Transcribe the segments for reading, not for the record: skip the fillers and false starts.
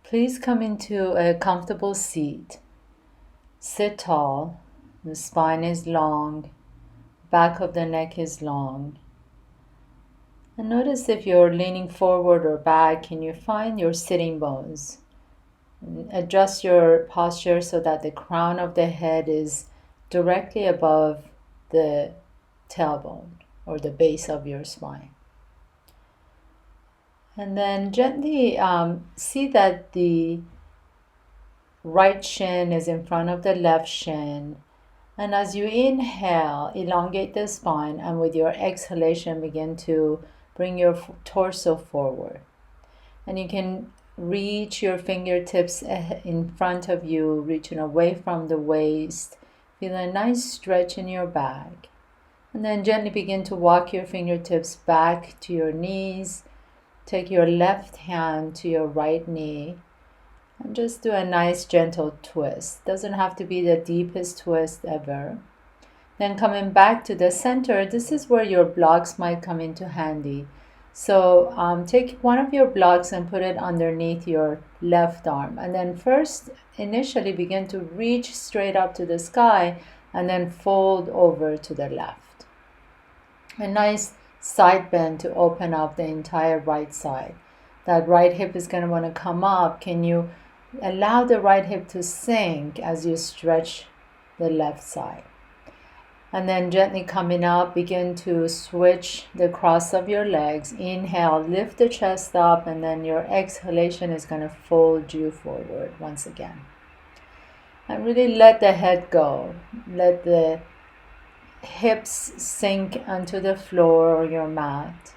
Please come into a comfortable seat. Sit tall. The spine is long. Back of the neck is long. And notice if you're leaning forward or back, can you find your sitting bones? Adjust your posture so that the crown of the head is directly above the tailbone or the base of your spine. And then gently see that the right shin is in front of the left shin. And as you inhale, elongate the spine, and with your exhalation, begin to bring your torso forward. And you can reach your fingertips in front of you, reaching away from the waist. Feel a nice stretch in your back. And then gently begin to walk your fingertips back to your knees. Take your left hand to your right knee and just do a nice gentle twist. Doesn't have to be the deepest twist ever. Then coming back to the center, this is where your blocks might come into handy. So take one of your blocks and put it underneath your left arm. And then first, initially begin to reach straight up to the sky and then fold over to the left. A nice side bend to open up the entire right side. That right hip is going to want to come up. Can you allow the right hip to sink as you stretch the left side? And then gently coming up, begin to switch the cross of your legs. Inhale, lift the chest up, and then your exhalation is going to fold you forward once again. And really let the head go. Let the hips sink onto the floor or your mat.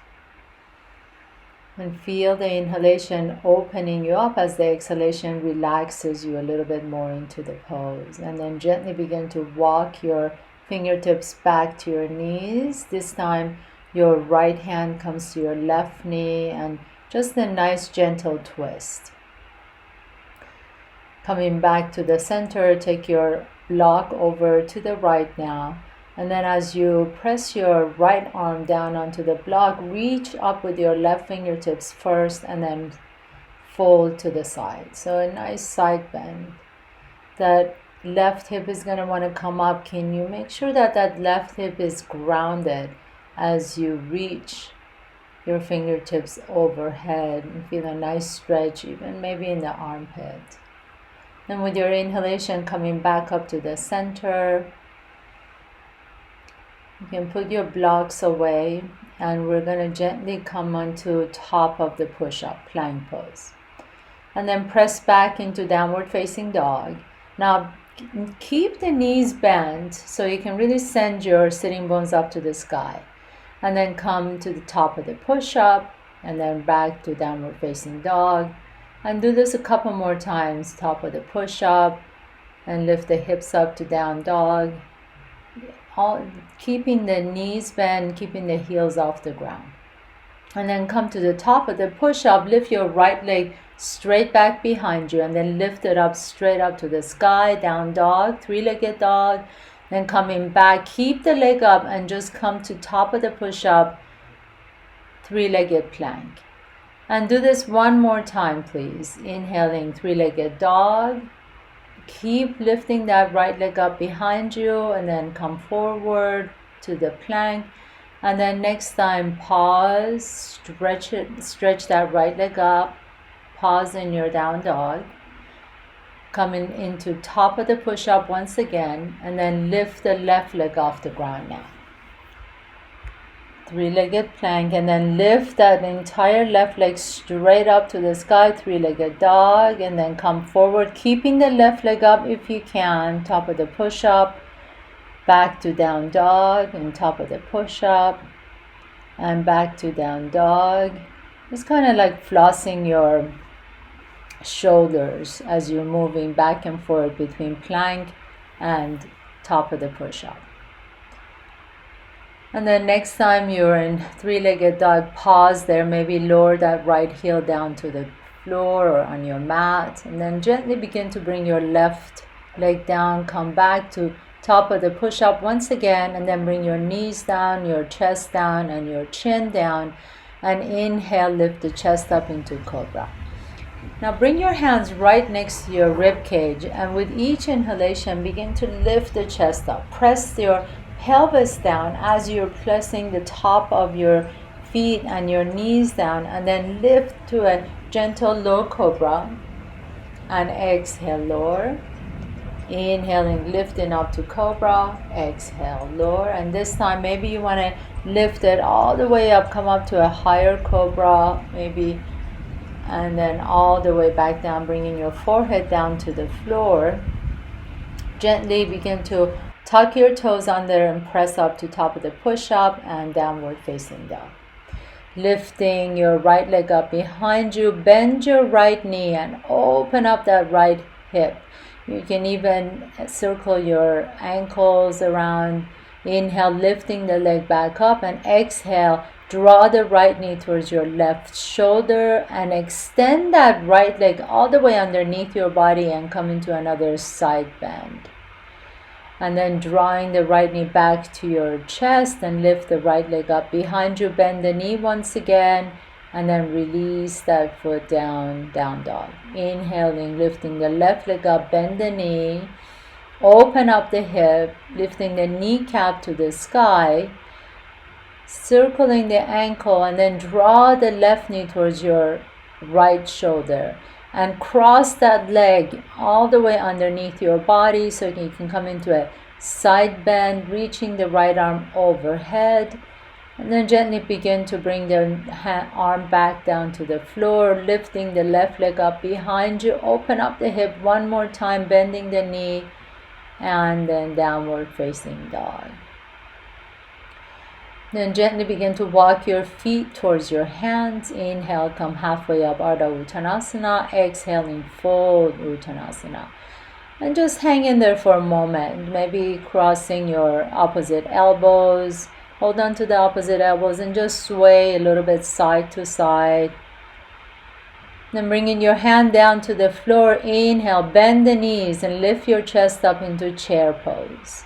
And feel the inhalation opening you up as the exhalation relaxes you a little bit more into the pose. And then gently begin to walk your fingertips back to your knees. This time your right hand comes to your left knee and just a nice gentle twist. Coming back to the center, take your block over to the right now. And then as you press your right arm down onto the block, reach up with your left fingertips first and then fold to the side. So a nice side bend. That left hip is going to want to come up. Can you make sure that that left hip is grounded as you reach your fingertips overhead and feel a nice stretch, even maybe in the armpit. And with your inhalation coming back up to the center, you can put your blocks away and we're going to gently come onto top of the push-up plank pose. And then press back into downward facing dog. Now keep the knees bent so you can really send your sitting bones up to the sky. And then come to the top of the push-up and then back to downward facing dog. And do this a couple more times. Top of the push-up and lift the hips up to down dog. Keeping the knees bent, keeping the heels off the ground. And then come to the top of the push-up, lift your right leg straight back behind you and then lift it up straight up to the sky, down dog, three-legged dog. Then coming back, keep the leg up and just come to top of the push-up, three-legged plank. And do this one more time, please. Inhaling, three-legged dog. Keep lifting that right leg up behind you and then come forward to the plank. And then next time, pause, stretch that right leg up. Pause in your down dog. Coming into top of the push-up once again and then lift the left leg off the ground now. Three-legged plank and then lift that entire left leg straight up to the sky, three-legged dog, and then come forward, keeping the left leg up if you can, top of the push-up, back to down dog, and top of the push-up, and back to down dog. It's kind of like flossing your shoulders as you're moving back and forth between plank and top of the push-up. And then next time you're in three-legged dog, pause there, maybe lower that right heel down to the floor or on your mat, and then gently begin to bring your left leg down, come back to top of the push-up once again, and then bring your knees down, your chest down, and your chin down, and inhale, lift the chest up into cobra. Now bring your hands right next to your rib cage, and with each inhalation begin to lift the chest up. Press your pelvis down as you're pressing the top of your feet and your knees down, and then lift to a gentle low cobra, and exhale, lower. Inhaling, lifting up to cobra, exhale, lower. And this time maybe you want to lift it all the way up, come up to a higher cobra maybe, and then all the way back down, bringing your forehead down to the floor. Gently begin to tuck your toes under and press up to top of the push-up and downward facing dog. Lifting your right leg up behind you, bend your right knee and open up that right hip. You can even circle your ankles around. Inhale, lifting the leg back up, and exhale, draw the right knee towards your left shoulder and extend that right leg all the way underneath your body and come into another side bend. And then drawing the right knee back to your chest and lift the right leg up behind you, bend the knee once again, and then release that foot down, down dog. Inhaling, lifting the left leg up, bend the knee, open up the hip, lifting the kneecap to the sky, circling the ankle, and then draw the left knee towards your right shoulder and cross that leg all the way underneath your body so you can come into a side bend, reaching the right arm overhead. And then gently begin to bring the arm back down to the floor, lifting the left leg up behind you. Open up the hip one more time, bending the knee, and then downward facing dog. Then gently begin to walk your feet towards your hands. Inhale, come halfway up, Ardha Uttanasana. Exhaling, fold Uttanasana. And just hang in there for a moment, maybe crossing your opposite elbows. Hold on to the opposite elbows and just sway a little bit side to side. Then bringing your hand down to the floor. Inhale, bend the knees and lift your chest up into chair pose.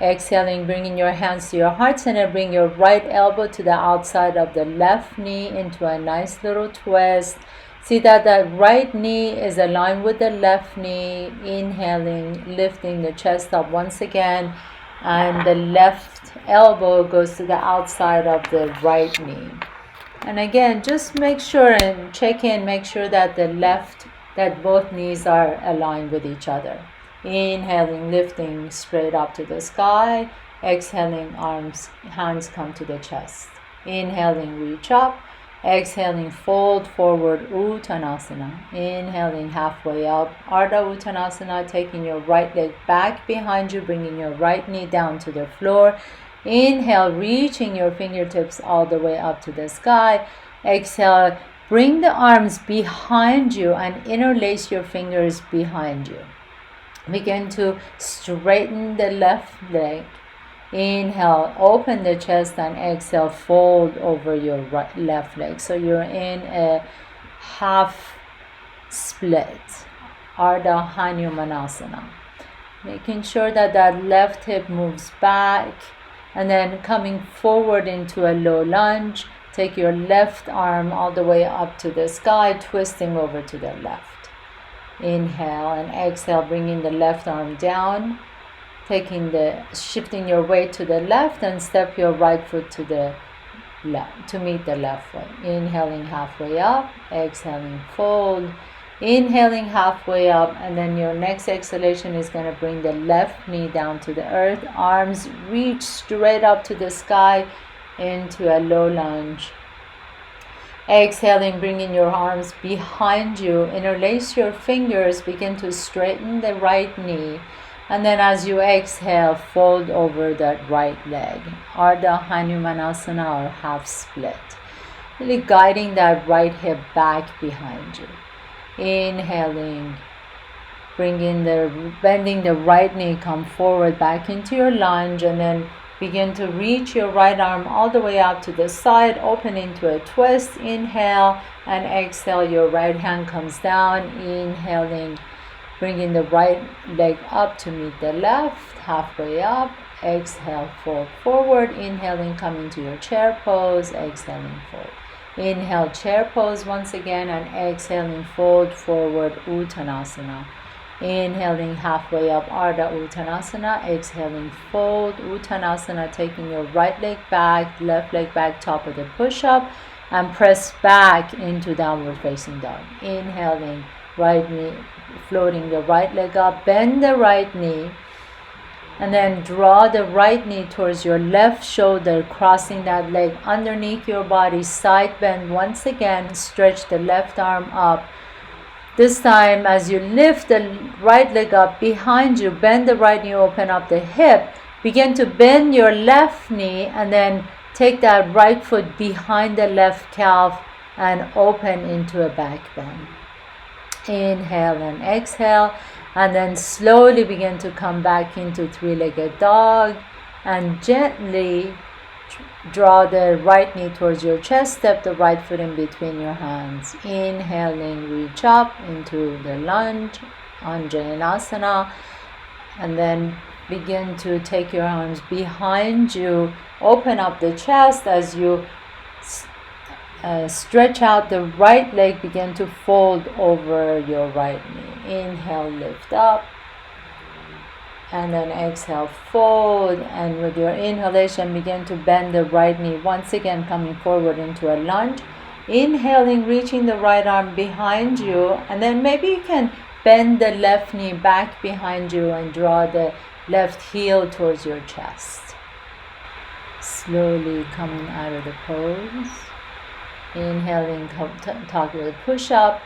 Exhaling, bringing your hands to your heart center. Bring your right elbow to the outside of the left knee into a nice little twist. See that that right knee is aligned with the left knee. Inhaling, lifting the chest up once again. And the left elbow goes to the outside of the right knee. And again, just make sure and check in, make sure that that both knees are aligned with each other. Inhaling, lifting straight up to the sky. Exhaling, hands come to the chest. Inhaling, reach up. Exhaling, fold forward, Uttanasana. Inhaling, halfway up, Ardha Uttanasana, taking your right leg back behind you, bringing your right knee down to the floor. Inhale, reaching your fingertips all the way up to the sky. Exhale, bring the arms behind you and interlace your fingers behind you. Begin to straighten the left leg. Inhale, open the chest, and exhale, fold over your left leg. So you're in a half split, Ardha Hanumanasana. Making sure that that left hip moves back, and then coming forward into a low lunge. Take your left arm all the way up to the sky, twisting over to the left. Inhale and exhale, bringing the left arm down. Shifting your weight to the left and step your right foot to the left to meet the left foot. Inhaling halfway up, exhaling, fold. Inhaling halfway up, and then your next exhalation is going to bring the left knee down to the earth. Arms reach straight up to the sky into a low lunge. Exhaling, bringing your arms behind you. Interlace your fingers, begin to straighten the right knee. And then as you exhale, fold over that right leg. Ardha Hanumanasana, or half split. Really guiding that right hip back behind you. Inhaling, bending the right knee, come forward back into your lunge, and then begin to reach your right arm all the way out to the side, open into a twist. Inhale and exhale, your right hand comes down. Inhaling, bringing the right leg up to meet the left, halfway up. Exhale, fold forward. Inhaling, come into your chair pose. Exhaling, fold. Inhale, chair pose once again, and exhaling, fold forward, Uttanasana. Inhaling halfway up, Ardha Uttanasana. Exhaling, fold, Uttanasana, taking your right leg back, left leg back, top of the push-up, and press back into downward facing dog. Inhaling, right knee, floating the right leg up, bend the right knee, and then draw the right knee towards your left shoulder, crossing that leg underneath your body, side bend once again, stretch the left arm up. This time, as you lift the right leg up behind you, bend the right knee, open up the hip, begin to bend your left knee, and then take that right foot behind the left calf and open into a back bend. Inhale and exhale, and then slowly begin to come back into three-legged dog, and gently draw the right knee towards your chest, step the right foot in between your hands. Inhaling, reach up into the lunge, Anjaneyasana, and then begin to take your arms behind you, open up the chest as you stretch out the right leg, begin to fold over your right knee. Inhale, lift up, and then exhale, fold, and with your inhalation begin to bend the right knee, once again coming forward into a lunge. Inhaling, reaching the right arm behind you, and then maybe you can bend the left knee back behind you and draw the left heel towards your chest. Slowly coming out of the pose. Inhaling, top of the push-up.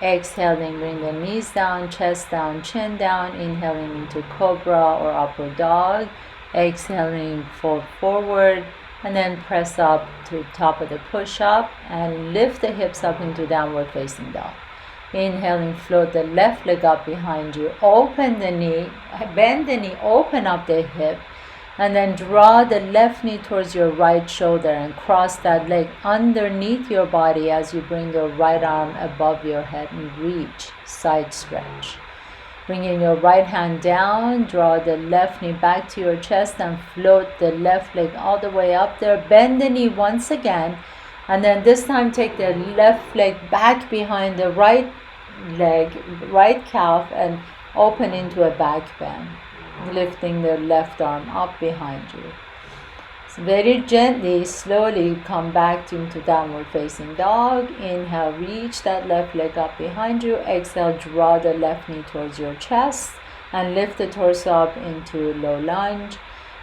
Exhaling, bring the knees down, chest down, chin down. Inhaling into cobra or upward dog. Exhaling, fold forward, and then press up to top of the push-up and lift the hips up into downward facing dog. Inhaling, float the left leg up behind you, open the knee, bend the knee, open up the hip, and then draw the left knee towards your right shoulder and cross that leg underneath your body as you bring the right arm above your head and reach, side stretch. Bringing your right hand down, draw the left knee back to your chest and float the left leg all the way up there. Bend the knee once again, and then this time take the left leg back behind the right leg, right calf, and open into a back bend, lifting the left arm up behind you. So very gently, slowly come back into downward facing dog. Inhale, reach that left leg up behind you. Exhale, draw the left knee towards your chest and lift the torso up into low lunge.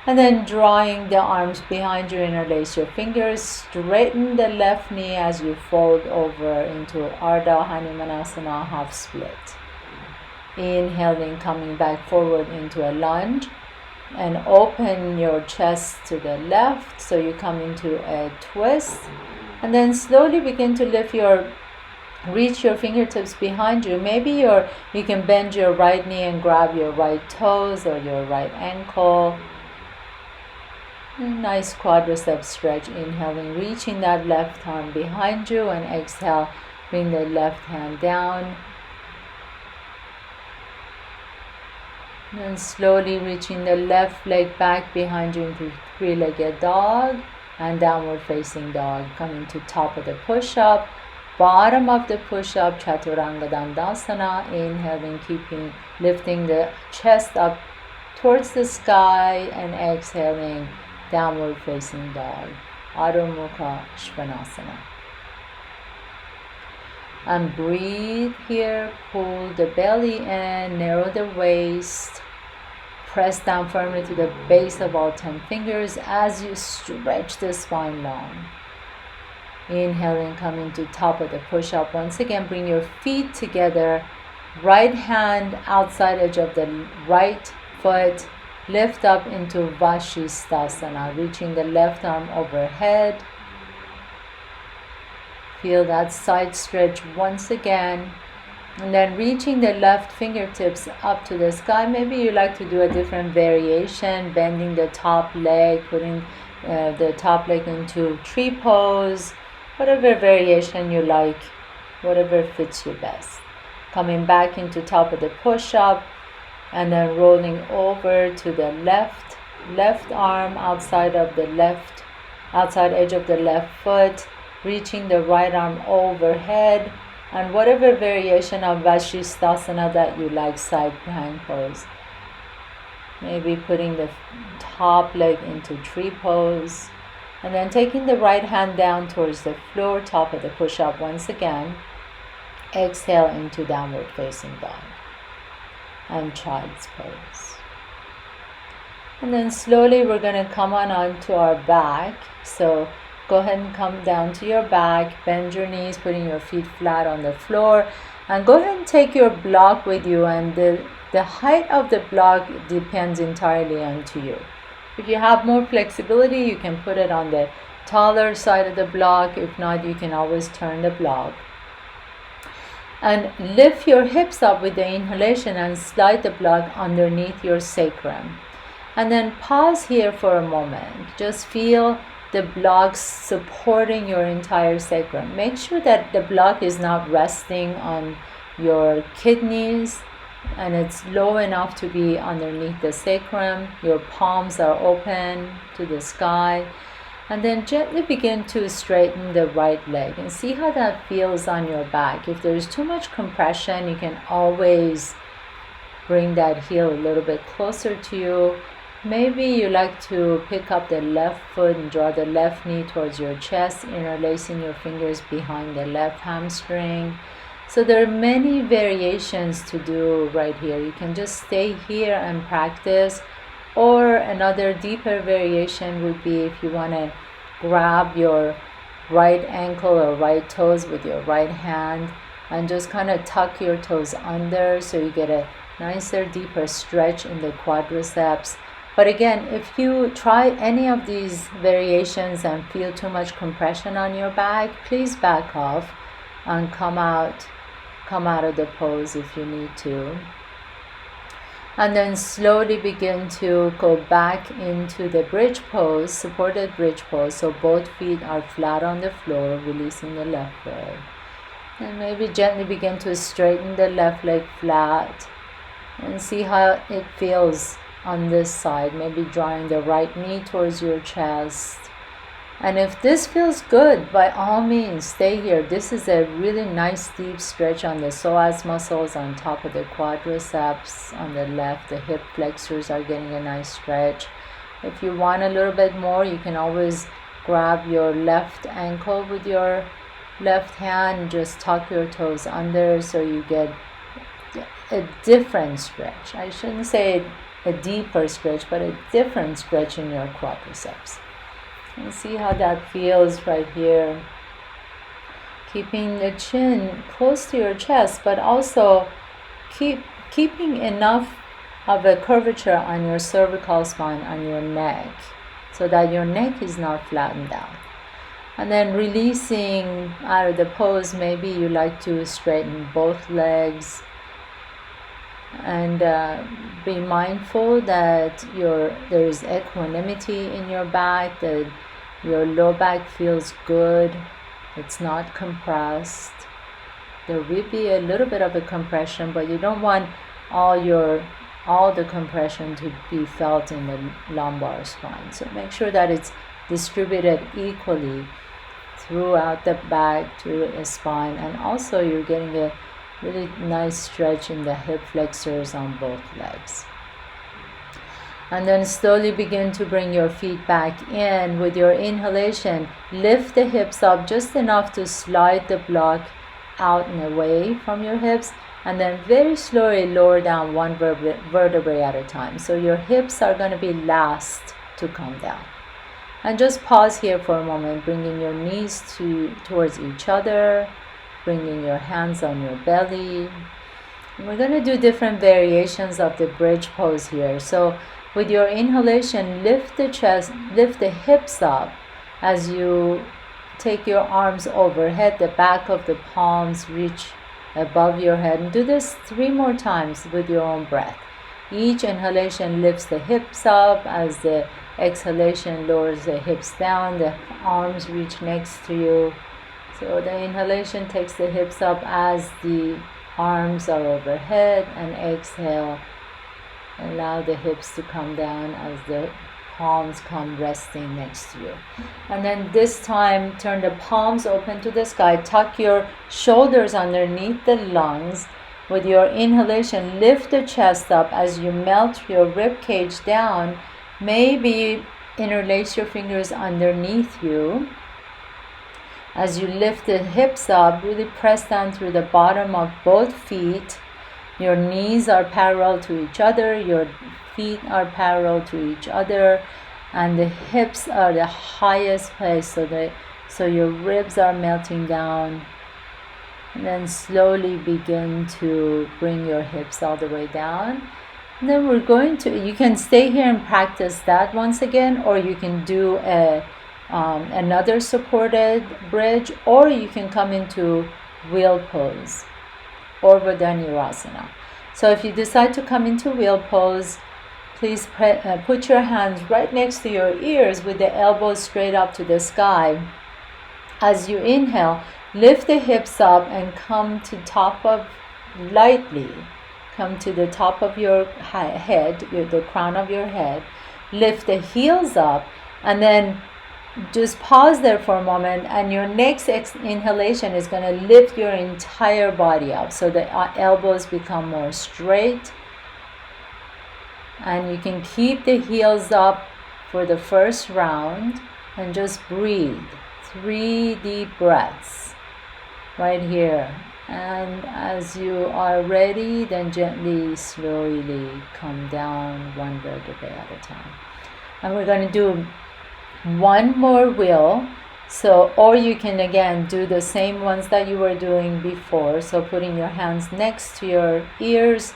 And then drawing the arms behind you, interlace your fingers, straighten the left knee as you fold over into Ardha Hanumanasana, half split. Inhaling, coming back forward into a lunge, and open your chest to the left, so you come into a twist, and then slowly begin to reach your fingertips behind you. Maybe you can bend your right knee and grab your right toes or your right ankle. Nice quadricep stretch. Inhaling, reaching that left arm behind you, and exhale, bring the left hand down. And slowly reaching the left leg back behind you into three-legged dog and downward facing dog. Coming to top of the push-up, bottom of the push-up, Chaturanga Dandasana. Inhaling, lifting the chest up towards the sky, and exhaling, downward facing dog, Adho Mukha Svanasana. And breathe here, pull the belly in, narrow the waist, press down firmly to the base of all 10 fingers as you stretch the spine long. Inhaling, coming to top of the push-up. Once again, bring your feet together, right hand outside edge of the right foot, lift up into Vashisthasana, reaching the left arm overhead. Feel that side stretch once again, and then reaching the left fingertips up to the sky. Maybe you like to do a different variation, bending the top leg, putting the top leg into tree pose, whatever variation you like, whatever fits you best. Coming back into top of the push-up, and then rolling over to the left arm outside edge of the left foot. reaching the right arm overhead, and whatever variation of Vashisthasana that you like, side plank pose. Maybe putting the top leg into tree pose, and then taking the right hand down towards the floor, top of the push-up once again. Exhale into downward facing dog and child's pose. And then slowly we're going to come on to our back. So go ahead and come down to your back, bend your knees, putting your feet flat on the floor, and go ahead and take your block with you, and the height of the block depends entirely on to you. If you have more flexibility, you can put it on the taller side of the block. If not, you can always turn the block. And lift your hips up with the inhalation and slide the block underneath your sacrum. And then pause here for a moment. Just feel the blocks supporting your entire sacrum. Make sure that the block is not resting on your kidneys and it's low enough to be underneath the sacrum. Your palms are open to the sky. And then gently begin to straighten the right leg and see how that feels on your back. If there's too much compression, you can always bring that heel a little bit closer to you. Maybe you like to pick up the left foot and draw the left knee towards your chest, interlacing your fingers behind the left hamstring. So there are many variations to do right here. You can just stay here and practice. Or another deeper variation would be if you want to grab your right ankle or right toes with your right hand and just kind of tuck your toes under so you get a nicer, deeper stretch in the quadriceps. But again, if you try any of these variations and feel too much compression on your back, please back off and come out of the pose if you need to. And then slowly begin to go back into the bridge pose, supported bridge pose. So both feet are flat on the floor, releasing the left foot. And maybe gently begin to straighten the left leg flat and see how it feels on this side. Maybe drawing the right knee towards your chest. And if this feels good, by all means, stay here. This is a really nice deep stretch on the psoas muscles on top of the quadriceps. On the left, the hip flexors are getting a nice stretch. If you want a little bit more, you can always grab your left ankle with your left hand and just tuck your toes under so you get a different stretch. I shouldn't say a deeper stretch, but a different stretch in your quadriceps. And see how that feels right here. Keeping the chin close to your chest, but also keeping enough of a curvature on your cervical spine, on your neck, so that your neck is not flattened out. And then releasing out of the pose, maybe you like to straighten both legs. And be mindful that there is equanimity in your back, that your low back feels good, it's not compressed. There will be a little bit of a compression, but you don't want all the compression to be felt in the lumbar spine. So make sure that it's distributed equally throughout the back to the spine, and also you're getting a really nice stretch in the hip flexors on both legs. And then slowly begin to bring your feet back in. With your inhalation, lift the hips up just enough to slide the block out and away from your hips, and then very slowly lower down one vertebrae at a time. So your hips are going to be last to come down. And just pause here for a moment, bringing your knees towards each other, bringing your hands on your belly. And we're going to do different variations of the bridge pose here. So with your inhalation, lift the chest, lift the hips up as you take your arms overhead. The back of the palms reach above your head. And do this 3 more times with your own breath. Each inhalation lifts the hips up. As the exhalation lowers the hips down, the arms reach next to you. So the inhalation takes the hips up as the arms are overhead, and exhale, allow the hips to come down as the palms come resting next to you. And then this time, turn the palms open to the sky. Tuck your shoulders underneath the lungs. With your inhalation, lift the chest up as you melt your rib cage down. Maybe interlace your fingers underneath you. As you lift the hips up, really press down through the bottom of both feet. Your knees are parallel to each other. Your feet are parallel to each other. And the hips are the highest place. So your ribs are melting down. And then slowly begin to bring your hips all the way down. And then we're going to, you can stay here and practice that once again, or you can do another supported bridge, or you can come into wheel pose or Dhanurasana. So if you decide to come into wheel pose, please put your hands right next to your ears with the elbows straight up to the sky. As you inhale, lift the hips up and come to lightly. Come to the top of your head, the crown of your head. Lift the heels up and then just pause there for a moment, and your next inhalation is going to lift your entire body up. So the elbows become more straight. And you can keep the heels up for the first round and just breathe. 3 deep breaths right here. And as you are ready, then gently, slowly come down one vertebrae at a time. And we're going to do one more wheel. So, or you can again do the same ones that you were doing before. So putting your hands next to your ears.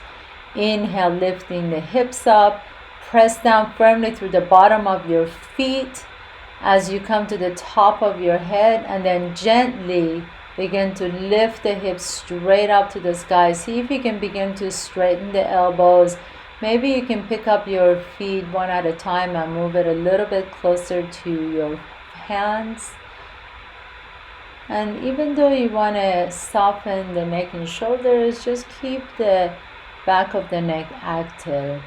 Inhale, lifting the hips up. Press down firmly through the bottom of your feet as you come to the top of your head, and then gently begin to lift the hips straight up to the sky. See if you can begin to straighten the elbows. Maybe you can pick up your feet one at a time and move it a little bit closer to your hands. And even though you want to soften the neck and shoulders, just keep the back of the neck active.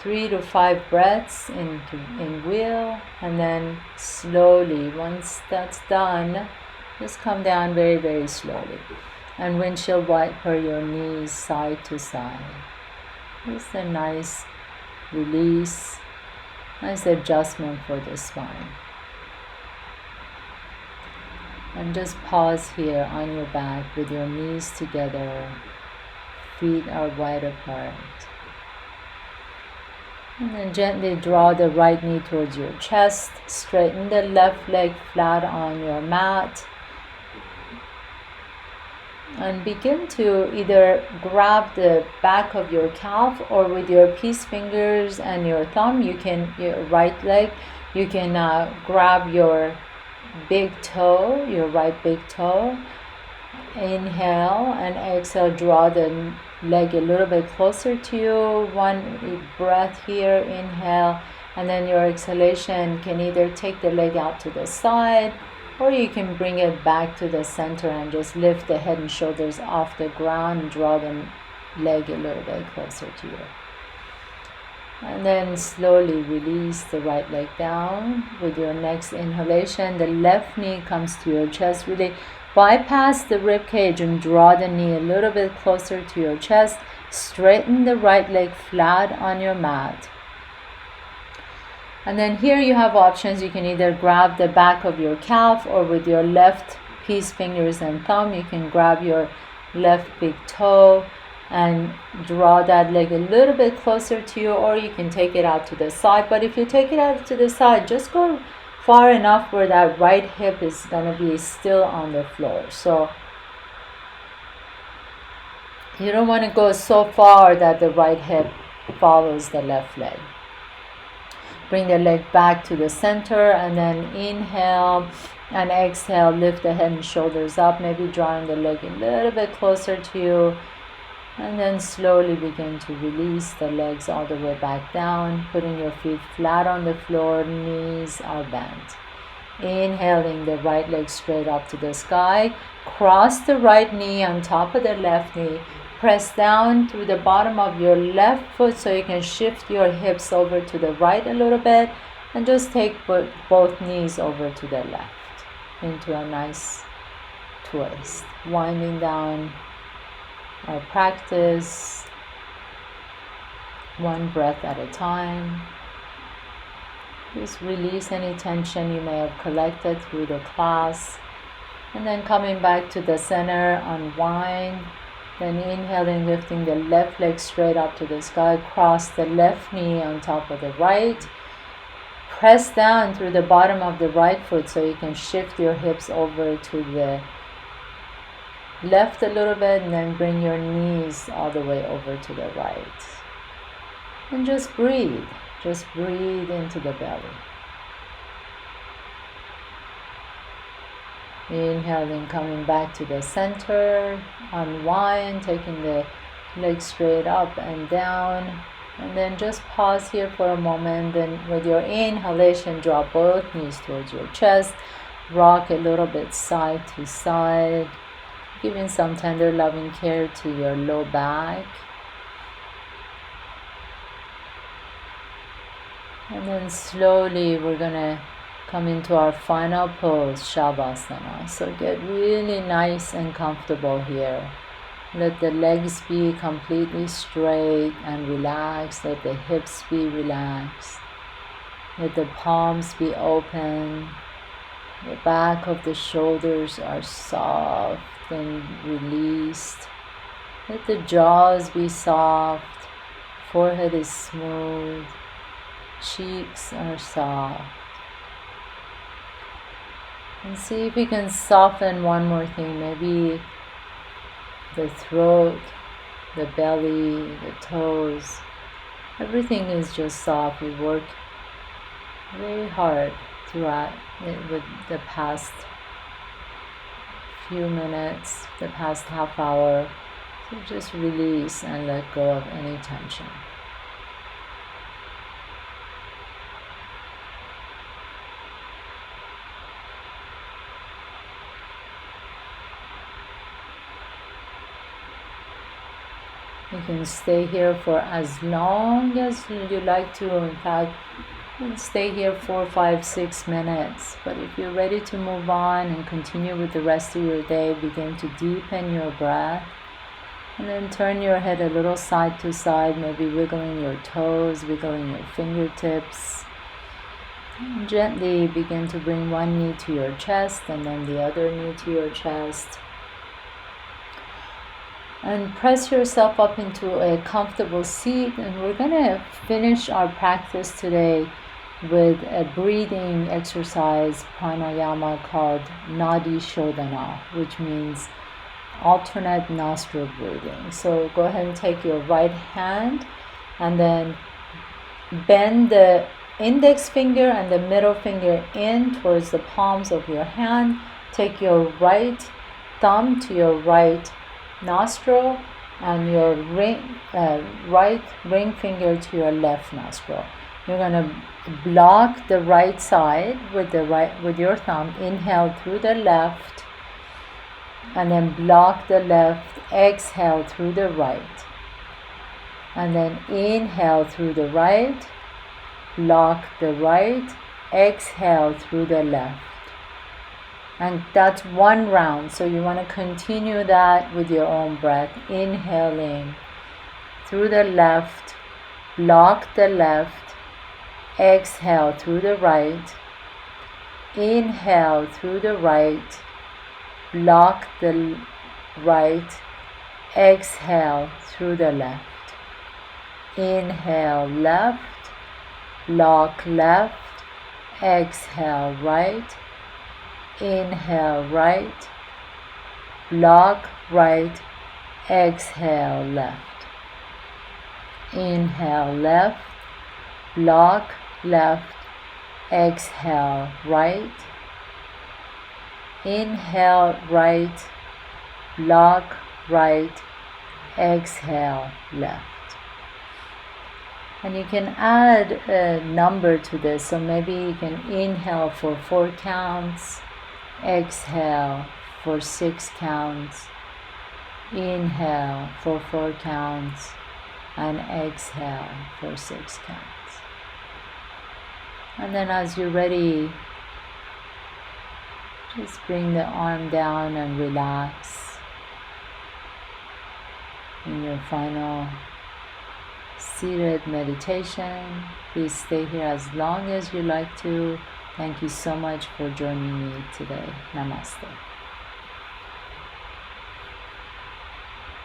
3 to 5 breaths in wheel, and then slowly, once that's done, just come down very, very slowly. And windshield wiper your knees side to side. Just a nice release, nice adjustment for the spine. And just pause here on your back with your knees together, feet are wide apart. And then gently draw the right knee towards your chest. Straighten the left leg flat on your mat. And begin to either grab the back of your calf, or with your peace fingers and your thumb, your right leg, you can grab your big toe, your right big toe. Inhale and exhale, draw the leg a little bit closer to you. One breath here, inhale, and then your exhalation can either take the leg out to the side, or you can bring it back to the center and just lift the head and shoulders off the ground and draw the leg a little bit closer to you. And then slowly release the right leg down. With your next inhalation, the left knee comes to your chest. Really bypass the rib cage and draw the knee a little bit closer to your chest. Straighten the right leg flat on your mat. And then here you have options. You can either grab the back of your calf, or with your left peace fingers and thumb, you can grab your left big toe and draw that leg a little bit closer to you, or you can take it out to the side. But if you take it out to the side, just go far enough where that right hip is going to be still on the floor. So you don't want to go so far that the right hip follows the left leg. Bring the leg back to the center, and then inhale and exhale, lift the head and shoulders up, maybe drawing the leg a little bit closer to you. And then slowly begin to release the legs all the way back down, putting your feet flat on the floor, knees are bent. Inhaling the right leg straight up to the sky. Cross the right knee on top of the left knee. Press down through the bottom of your left foot so you can shift your hips over to the right a little bit, and just take both knees over to the left into a nice twist. Winding down our practice, one breath at a time. Just release any tension you may have collected through the class. And then coming back to the center, unwind. Then inhaling, lifting the left leg straight up to the sky. Cross the left knee on top of the right. Press down through the bottom of the right foot so you can shift your hips over to the left a little bit, and then bring your knees all the way over to the right. And just breathe. Just breathe into the belly. Inhaling, coming back to the center, unwind, taking the legs straight up and down, and then just pause here for a moment. Then with your inhalation, draw both knees towards your chest, rock a little bit side to side, giving some tender loving care to your low back. And then slowly we're gonna come into our final pose, Shavasana. So get really nice and comfortable here. Let the legs be completely straight and relaxed. Let the hips be relaxed. Let the palms be open. The back of the shoulders are soft and released. Let the jaws be soft. Forehead is smooth. Cheeks are soft. And see if you can soften one more thing. Maybe the throat, the belly, the toes. Everything is just soft. We work very hard throughout with the past few minutes, the past half hour. So just release and let go of any tension. You can stay here for as long as you like to. In fact, you can stay here 4, 5, 6 minutes. But if you're ready to move on and continue with the rest of your day, begin to deepen your breath. And then turn your head a little side to side, maybe wiggling your toes, wiggling your fingertips. And gently begin to bring one knee to your chest and then the other knee to your chest. And press yourself up into a comfortable seat, and we're going to finish our practice today with a breathing exercise, pranayama, called Nadi Shodhana, which means alternate nostril breathing. So go ahead and take your right hand and then bend the index finger and the middle finger in towards the palms of your hand. Take your right thumb to your right nostril and your right ring finger to your left nostril. You're going to block the right side with your thumb. Inhale through the left and then block the left. Exhale through the right and then inhale through the right, block the right, exhale through the left. And that's one round, so you want to continue that with your own breath. Inhaling through the left, block the left, exhale through the right, inhale through the right, block the right, exhale through the left. Inhale left, block left, exhale right, inhale right, block right, exhale left. Inhale left, block left, exhale right. Inhale right, block right, exhale left. And you can add a number to this, so maybe you can inhale for 4 counts, exhale for 6 counts, Inhale for 4 counts and exhale for 6 counts. And then as you're ready, just bring the arm down and relax. In your final seated meditation, please stay here as long as you like to. Thank you so much for joining me today. Namaste.